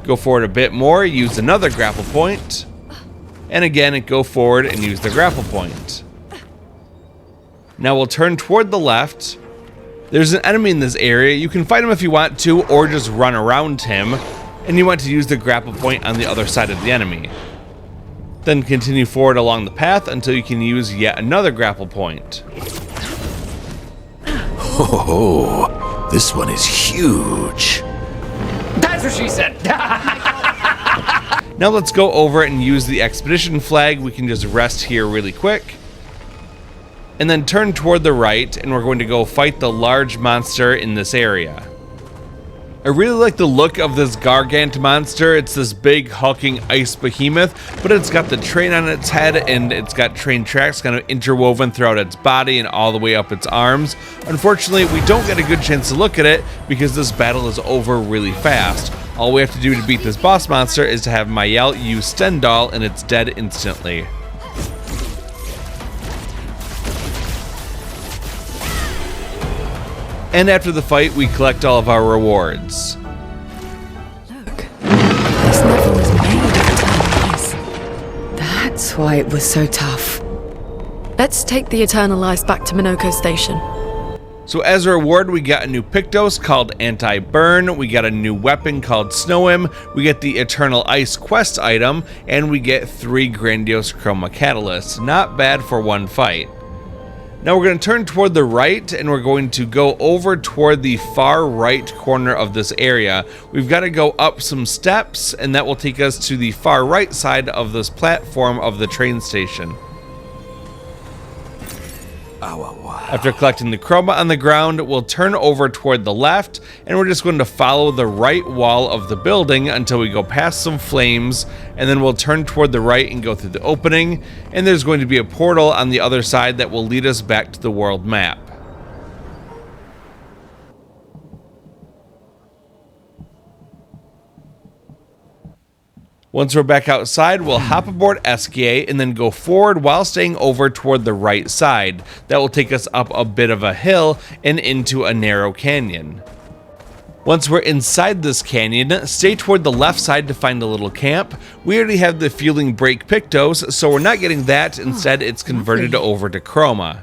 Go forward a bit more, use another grapple point, and again, go forward and use the grapple point. Now we'll turn toward the left. There's an enemy in this area. You can fight him if you want to, or just run around him, and you want to use the grapple point on the other side of the enemy. Then continue forward along the path until you can use yet another grapple point. Oh, this one is huge. That's what she said. Now let's go over and use the expedition flag. We can just rest here really quick. And then turn toward the right, and we're going to go fight the large monster in this area. I really like the look of this Gargant monster. It's this big hulking ice behemoth, but it's got the train on its head, and it's got train tracks kind of interwoven throughout its body and all the way up its arms. Unfortunately, we don't get a good chance to look at it because this battle is over really fast. All we have to do to beat this boss monster is to have Maelle use Stendhal, and it's dead instantly. And after the fight, we collect all of our rewards. Look, this level was made of eternal ice. That's why it was so tough. Let's take the eternal ice back to Monoco Station. So as a reward, we got a new Pictos called Anti-Burn, we got a new weapon called Snow Him, we get the Eternal Ice quest item, and we get 3 Grandiose Chroma Catalysts. Not bad for one fight. Now we're going to turn toward the right, and we're going to go over toward the far right corner of this area. We've got to go up some steps, and that will take us to the far right side of this platform of the train station. After collecting the chroma on the ground, we'll turn over toward the left, and we're just going to follow the right wall of the building until we go past some flames, and then we'll turn toward the right and go through the opening, and there's going to be a portal on the other side that will lead us back to the world map. Once we're back outside, we'll hop aboard Esquier and then go forward while staying over toward the right side. That will take us up a bit of a hill and into a narrow canyon. Once we're inside this canyon, stay toward the left side to find a little camp. We already have the Fueling Break Pictos, so we're not getting that. Instead, it's converted over to Chroma.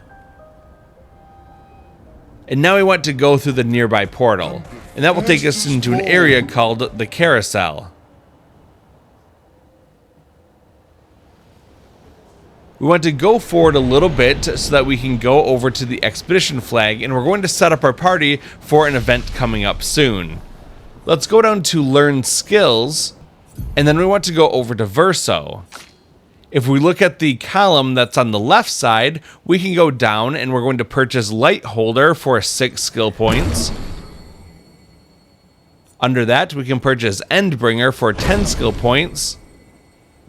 And now we want to go through the nearby portal, and that will take us into an area called the Carousel. We want to go forward a little bit so that we can go over to the expedition flag, and we're going to set up our party for an event coming up soon. Let's go down to Learn Skills, and then we want to go over to Verso. If we look at the column that's on the left side, we can go down, and we're going to purchase Light Holder for 6 skill points. Under that, we can purchase Endbringer for 10 skill points.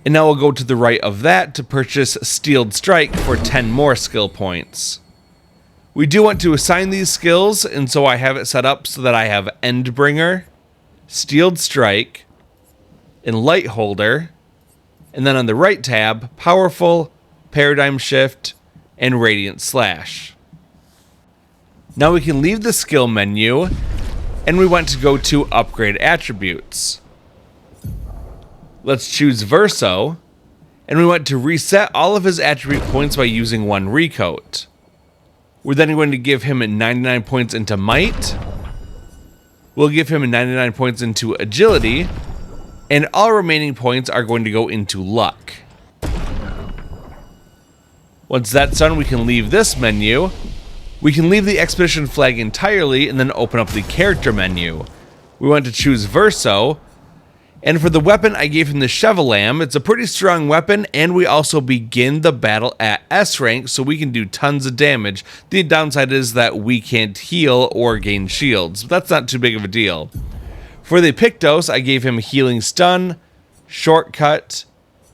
And now we'll go to the right of that to purchase Steeled Strike for 10 more skill points. We do want to assign these skills, and so I have it set up so that I have Endbringer, Steeled Strike, and Light Holder, and then on the right tab, Powerful, Paradigm Shift, and Radiant Slash. Now we can leave the skill menu, and we want to go to Upgrade Attributes. Let's choose Verso, and we want to reset all of his attribute points by using 1 recoat. We're then going to give him 99 points into Might. We'll give him 99 points into Agility, and all remaining points are going to go into Luck. Once that's done, we can leave this menu. We can leave the expedition flag entirely and then open up the character menu. We want to choose Verso, and for the weapon I gave him the Chevalam. It's a pretty strong weapon, and we also begin the battle at S rank, so we can do tons of damage. The downside is that we can't heal or gain shields, but that's not too big of a deal. For the Pictos, I gave him Healing Stun, Shortcut,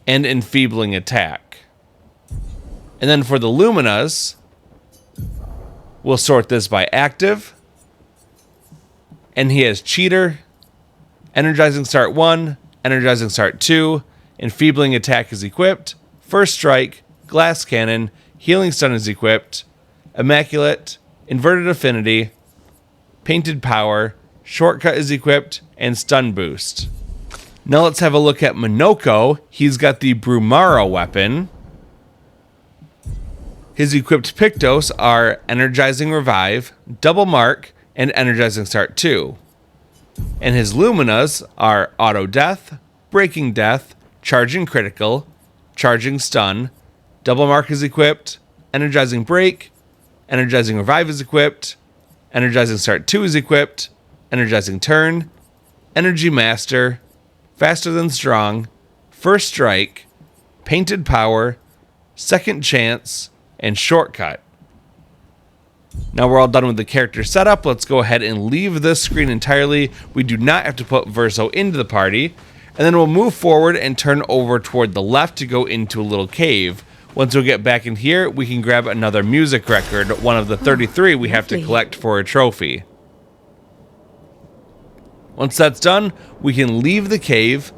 and Enfeebling Attack. And then for the Luminas, we'll sort this by active. And he has Cheater, Energizing Start 1, Energizing Start 2, Enfeebling Attack is equipped, First Strike, Glass Cannon, Healing Stun is equipped, Immaculate, Inverted Affinity, Painted Power, Shortcut is equipped, and Stun Boost. Now let's have a look at Monoco. He's got the Brumara weapon. His equipped Pictos are Energizing Revive, Double Mark, and Energizing Start 2. And his Luminas are Auto Death, Breaking Death, Charging Critical, Charging Stun, Double Mark is equipped, Energizing Break, Energizing Revive is equipped, Energizing Start 2 is equipped, Energizing Turn, Energy Master, Faster Than Strong, First Strike, Painted Power, Second Chance, and Shortcut. Now we're all done with the character setup. Let's go ahead and leave this screen entirely. We do not have to put Verso into the party. And then we'll move forward and turn over toward the left to go into a little cave. Once we get back in here, we can grab another music record, one of the 33 we have to collect for a trophy. Once that's done, we can leave the cave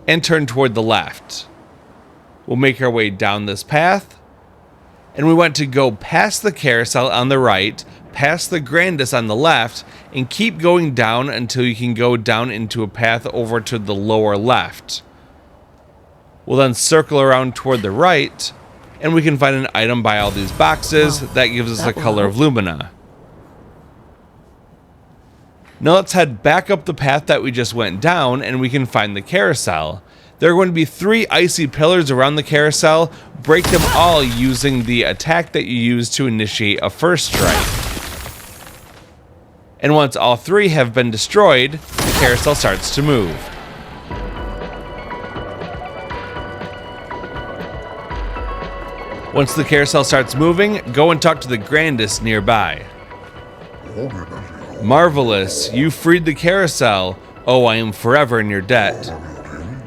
and turn toward the left. We'll make our way down this path. And we want to go past the carousel on the right, past the Grandis on the left, and keep going down until you can go down into a path over to the lower left. We'll then circle around toward the right, and we can find an item by all these boxes that gives us the color of Lumina. Now let's head back up the path that we just went down, and we can find the carousel. There are going to be 3 icy pillars around the carousel. Break them all using the attack that you use to initiate a first strike. And once all 3 have been destroyed, the carousel starts to move. Once the carousel starts moving, go and talk to the Grandis nearby. Marvelous, you freed the carousel. Oh, I am forever in your debt.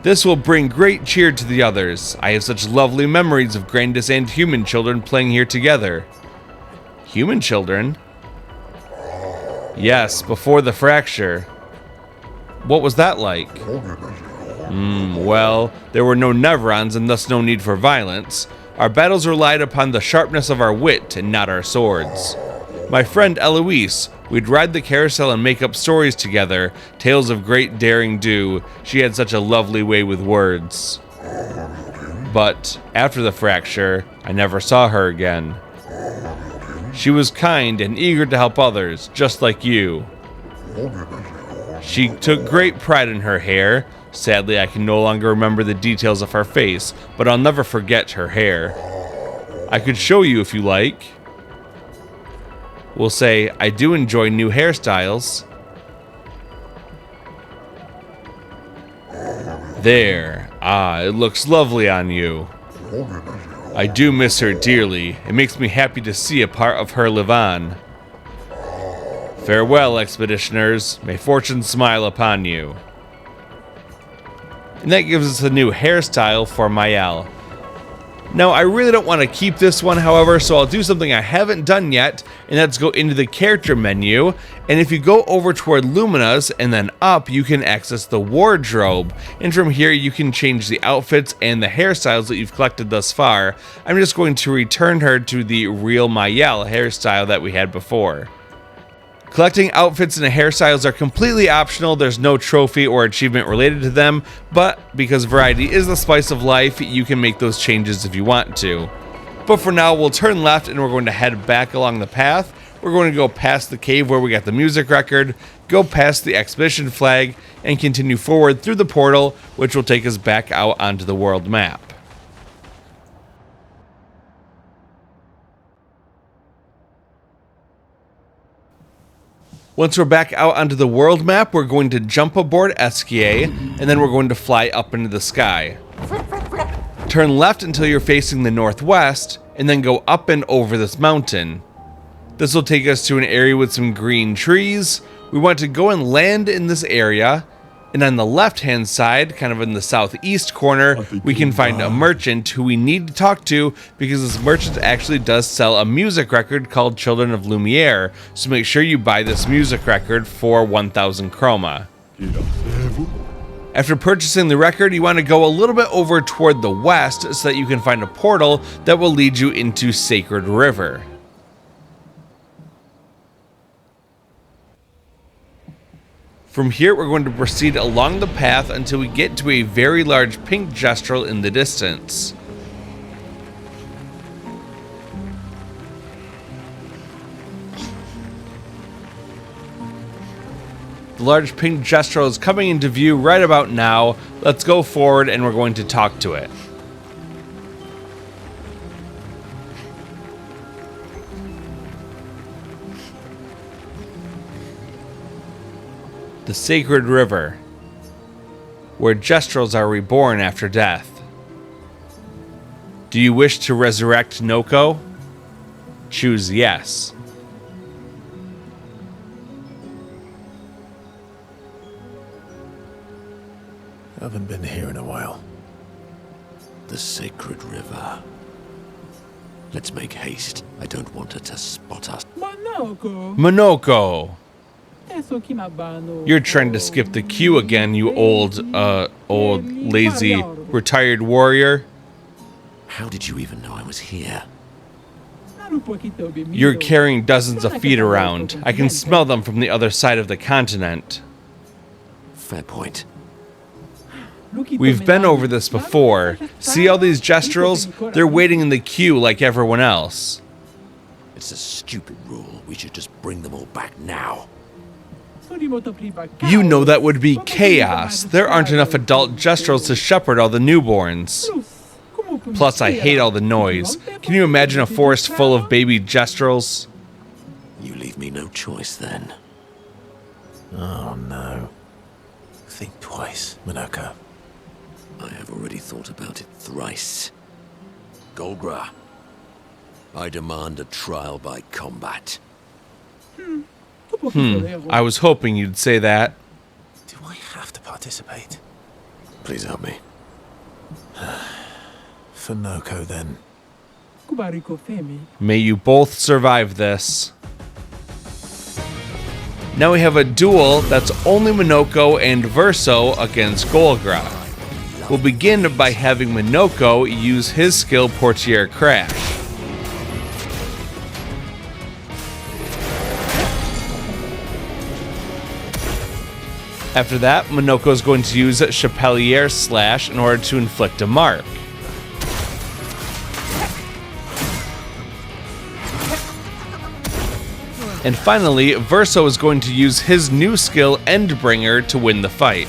This will bring great cheer to the others. I have such lovely memories of Grandis and human children playing here together. Human children? Yes, before the fracture. What was that like? Well, there were no Nevrons and thus no need for violence. Our battles relied upon the sharpness of our wit and not our swords. My friend Eloise, we'd ride the carousel and make up stories together, tales of great daring do. She had such a lovely way with words. But after the fracture, I never saw her again. She was kind and eager to help others, just like you. She took great pride in her hair. Sadly, I can no longer remember the details of her face, but I'll never forget her hair. I could show you if you like. We'll say, I do enjoy new hairstyles. There. Ah, it looks lovely on you. I do miss her dearly. It makes me happy to see a part of her live on. Farewell, expeditioners. May fortune smile upon you. And that gives us a new hairstyle for Maelle. Now, I really don't want to keep this one, however, so I'll do something I haven't done yet, and that's go into the character menu, and if you go over toward Lumina's and then up, you can access the wardrobe, and from here you can change the outfits and the hairstyles that you've collected thus far. I'm just going to return her to the real Maelle hairstyle that we had before. Collecting outfits and hairstyles are completely optional. There's no trophy or achievement related to them, but because variety is the spice of life, you can make those changes if you want to. But for now, we'll turn left and we're going to head back along the path. We're going to go past the cave where we got the music record, go past the expedition flag, and continue forward through the portal, which will take us back out onto the world map. Once we're back out onto the world map, we're going to jump aboard Esquier, and then we're going to fly up into the sky. Turn left until you're facing the northwest, and then go up and over this mountain. This will take us to an area with some green trees. We want to go and land in this area, and on the left-hand side, kind of in the southeast corner, we can find a merchant who we need to talk to because this merchant actually does sell a music record called Children of Lumiere, so make sure you buy this music record for 1,000 Chroma. After purchasing the record, you want to go a little bit over toward the west so that you can find a portal that will lead you into Sacred River. From here, we're going to proceed along the path until we get to a very large pink Gestral in the distance. The large pink Gestral is coming into view right about now. Let's go forward and we're going to talk to it. The Sacred River, where Gestrals are reborn after death. Do you wish to resurrect Monoco? Choose yes. I haven't been here in a while. The Sacred River. Let's make haste. I don't want her to spot us. Monoco! You're trying to skip the queue again, you old lazy, retired warrior. How did you even know I was here? You're carrying dozens of feet around. I can smell them from the other side of the continent. Fair point. We've been over this before. See all these Gestrals? They're waiting in the queue like everyone else. It's a stupid rule. We should just bring them all back now. You know that would be chaos. There aren't enough adult Gestrals to shepherd all the newborns. Plus, I hate all the noise. Can you imagine a forest full of baby Gestrals? You leave me no choice then. Oh no. Think twice, Monoco. I have already thought about it thrice. Golgra, I demand a trial by combat. I was hoping you'd say that. Do I have to participate? Please help me. For Monoco, then. May you both survive this. Now we have a duel that's only Monoco and Verso against Golgra. We'll begin by having Monoco use his skill Portiere Crash. After that, Monoco is going to use Chapelier Slash in order to inflict a mark. And finally, Verso is going to use his new skill Endbringer to win the fight.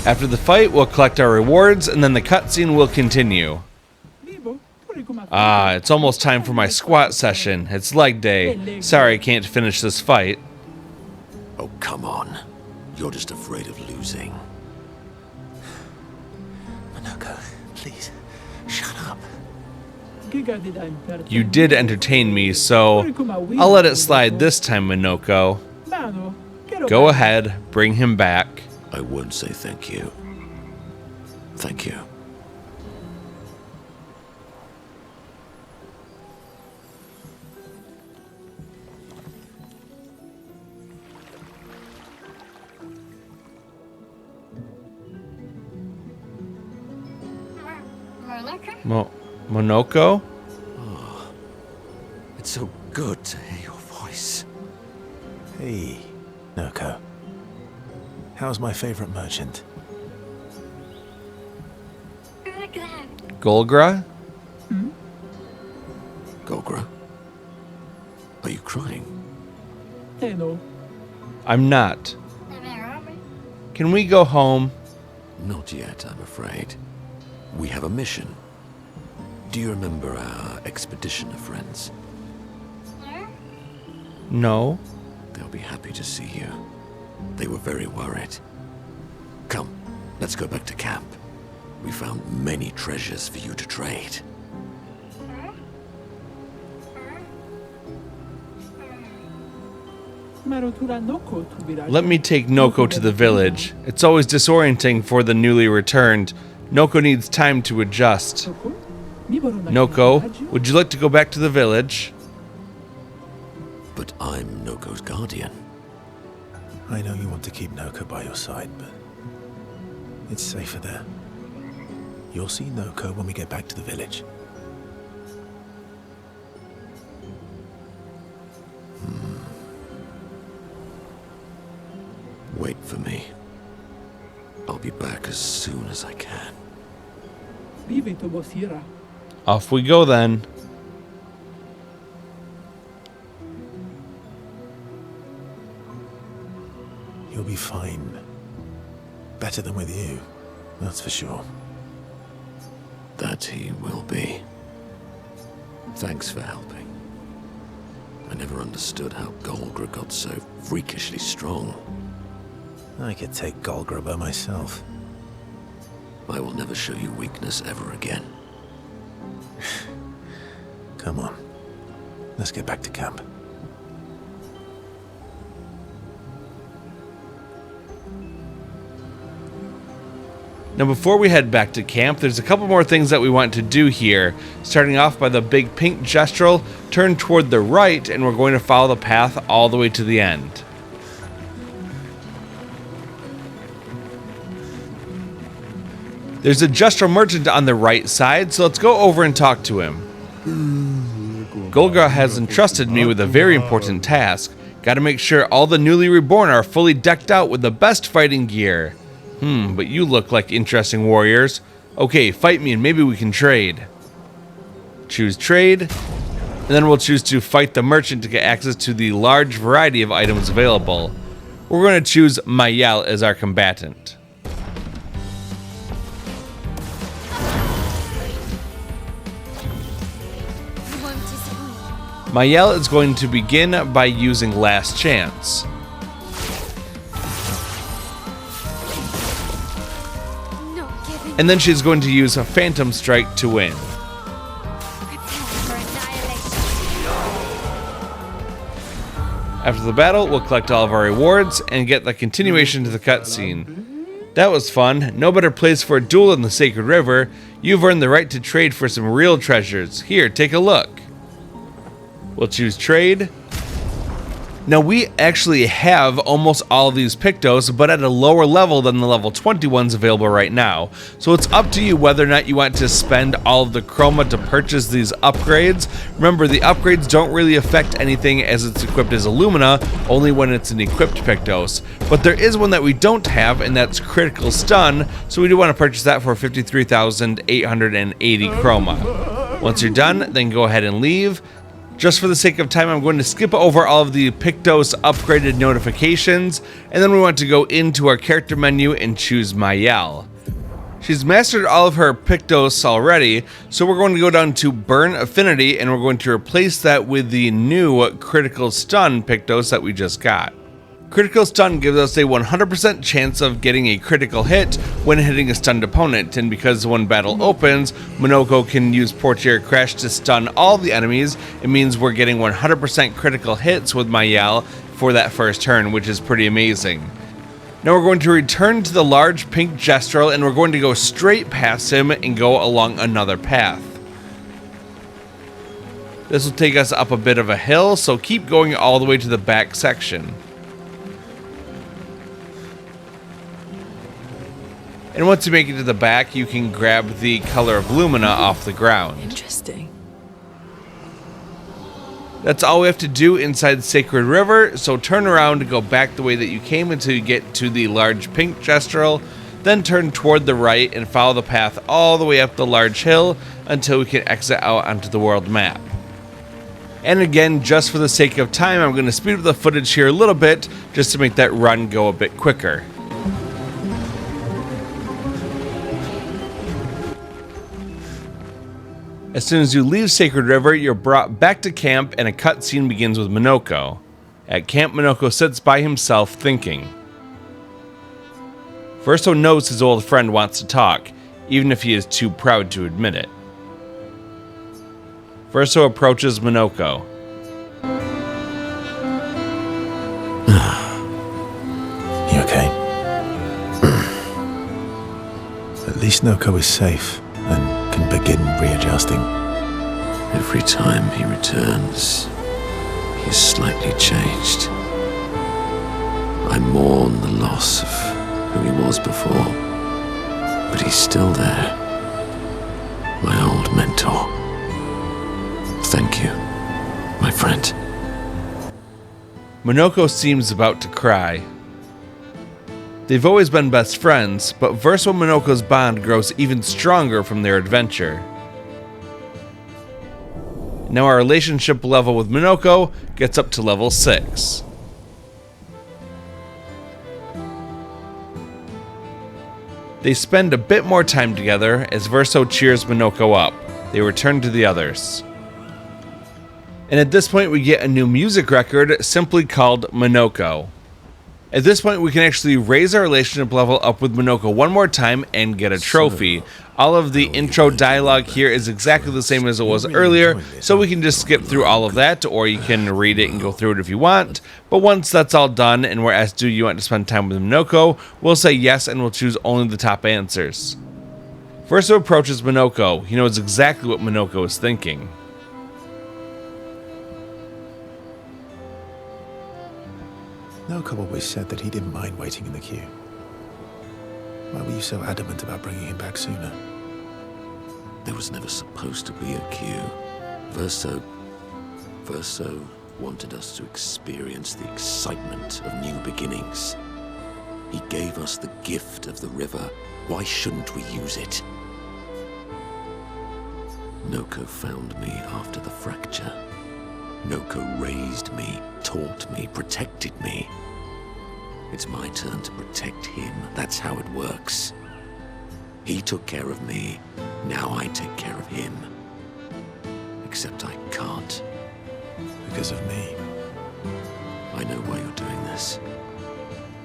After the fight, we'll collect our rewards, and then the cutscene will continue. Ah, it's almost time for my squat session. It's leg day. Sorry I can't finish this fight. Oh, come on. You're just afraid of losing. Monoco, please, shut up. You did entertain me, so I'll let it slide this time, Monoco. Go ahead, bring him back. I won't say thank you. Thank you. Monoco? so good to hear your voice. Hey, Monoco. How's my favorite merchant? Golgra? Golgra? Are you crying? I'm not. Can we go home? Not yet, I'm afraid. We have a mission. Do you remember our expeditioner friends? No. They'll be happy to see you. They were very worried. Come, let's go back to camp. We found many treasures for you to trade. Let me take Noko to the village. It's always disorienting for the newly returned. Noko needs time to adjust. Noko, would you like to go back to the village? But I'm Noko's guardian. I know you want to keep Noko by your side, but it's safer there. You'll see Noko when we get back to the village. Wait for me. I'll be back as soon as I can. Off we go then. You'll be fine. Better than with you, that's for sure. That he will be. Thanks for helping. I never understood how Golgra got so freakishly strong. I could take Golgra by myself. I will never show you weakness ever again. Come on. Let's get back to camp. Now before we head back to camp, there's a couple more things that we want to do here. Starting off by the big pink Gestral, turn toward the right and we're going to follow the path all the way to the end. There's a Gestral merchant on the right side, so let's go over and talk to him. Golgra has entrusted me with a very important task. Gotta make sure all the newly reborn are fully decked out with the best fighting gear. But you look like interesting warriors. Okay, fight me and maybe we can trade. Choose trade, and then we'll choose to fight the merchant to get access to the large variety of items available. We're going to choose Maelle as our combatant. Maelle is going to begin by using Last Chance. And then she's going to use a Phantom Strike to win. After the battle, we'll collect all of our rewards and get the continuation to the cutscene. That was fun. No better place for a duel in the Sacred River. You've earned the right to trade for some real treasures. Here, take a look. We'll choose trade. Now we actually have almost all of these Pictos, but at a lower level than the level 20 ones available right now. So it's up to you whether or not you want to spend all of the Chroma to purchase these upgrades. Remember, the upgrades don't really affect anything as it's equipped as a Lumina, only when it's an equipped Pictos. But there is one that we don't have, and that's Critical Stun, so we do want to purchase that for 53,880 Chroma. Once you're done, then go ahead and leave. Just for the sake of time, I'm going to skip over all of the Pictos upgraded notifications, and then we want to go into our character menu and choose Maelle. She's mastered all of her Pictos already, so we're going to go down to Burn Affinity, and we're going to replace that with the new Critical Stun Pictos that we just got. Critical Stun gives us a 100% chance of getting a critical hit when hitting a stunned opponent, and because when battle opens, Monoco can use Portier Crash to stun all the enemies. It means we're getting 100% critical hits with Maelle for that first turn, which is pretty amazing. Now we're going to return to the large pink Gestral, and we're going to go straight past him and go along another path. This will take us up a bit of a hill, so keep going all the way to the back section. And once you make it to the back, you can grab the color of Lumina off the ground. Interesting. That's all we have to do inside the Sacred River, so turn around and go back the way that you came until you get to the large pink Gestral, then turn toward the right and follow the path all the way up the large hill until we can exit out onto the world map. And again, just for the sake of time, I'm going to speed up the footage here a little bit just to make that run go a bit quicker. As soon as you leave Sacred River, you're brought back to camp and a cutscene begins with Monoco. At camp, Monoco sits by himself thinking. Verso knows his old friend wants to talk, even if he is too proud to admit it. Verso approaches Monoco. You okay? At least Noco is safe and can begin readjusting. Every time he returns, he's slightly changed. I mourn the loss of who he was before, but he's still there. My old mentor. Thank you, my friend. Monoco seems about to cry. They've always been best friends, but Verso and Monoco's bond grows even stronger from their adventure. Now our relationship level with Monoco gets up to level 6. They spend a bit more time together as Verso cheers Monoco up. They return to the others. And at this point we get a new music record simply called Monoco. At this point we can actually raise our relationship level up with Monoco one more time and get a trophy. All of the intro dialogue here is exactly the same as it was earlier, so we can just skip through all of that, or you can read it and go through it if you want. But once that's all done and we're asked, do you want to spend time with Monoco, we'll say yes and we'll choose only the top answers. Verso approaches Monoco. He knows exactly what Monoco is thinking. Noco always said that he didn't mind waiting in the queue. Why were you so adamant about bringing him back sooner? There was never supposed to be a queue. Verso wanted us to experience the excitement of new beginnings. He gave us the gift of the river. Why shouldn't we use it? Noco found me after the fracture. Noco raised me, taught me, protected me. It's my turn to protect him. That's how it works. He took care of me. Now I take care of him. Except I can't. Because of me. I know why you're doing this.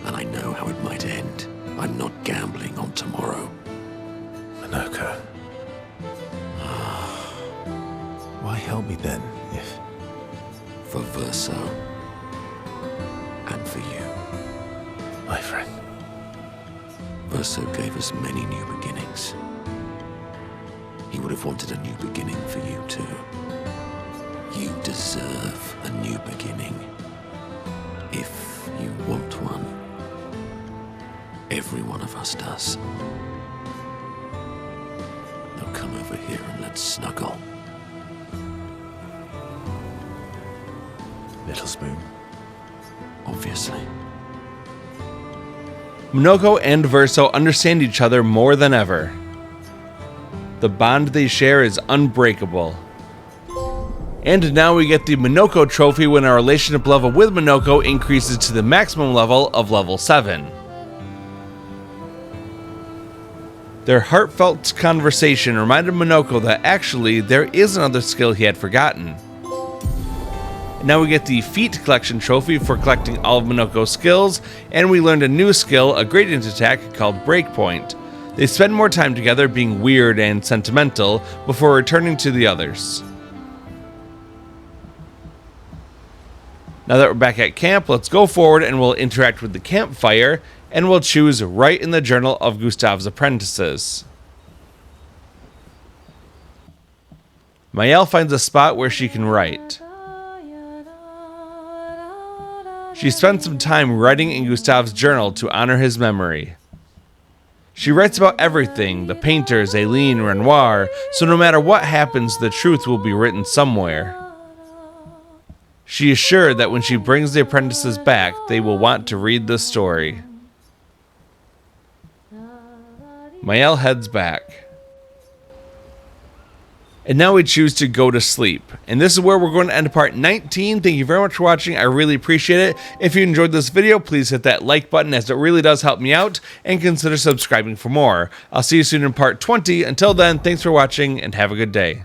And I know how it might end. I'm not gambling on tomorrow. Monoco. Why help me then, if... For Verso. And for you. My friend. Verso gave us many new beginnings. He would have wanted a new beginning for you too. You deserve a new beginning. If you want one. Every one of us does. Now come over here and let's snuggle. Little spoon. Obviously. Monoco and Verso understand each other more than ever. The bond they share is unbreakable. And now we get the Monoco trophy when our relationship level with Monoco increases to the maximum level of level 7. Their heartfelt conversation reminded Monoco that actually there is another skill he had forgotten. Now we get the Feat Collection trophy for collecting all of Monoco's skills, and we learned a new skill, a gradient attack called Breakpoint. They spend more time together being weird and sentimental before returning to the others. Now that we're back at camp, let's go forward and we'll interact with the campfire, and we'll choose Write in the Journal of Gustave's Apprentices. Maelle finds a spot where she can write. She spent some time writing in Gustave's journal to honor his memory. She writes about everything, the painters, Aileen, Renoir, so no matter what happens, the truth will be written somewhere. She is sure that when she brings the apprentices back, they will want to read this story. Maelle heads back. And now we choose to go to sleep. And this is where we're going to end part 19. Thank you very much for watching. I really appreciate it. If you enjoyed this video, please hit that like button as it really does help me out. And consider subscribing for more. I'll see you soon in part 20. Until then, thanks for watching and have a good day.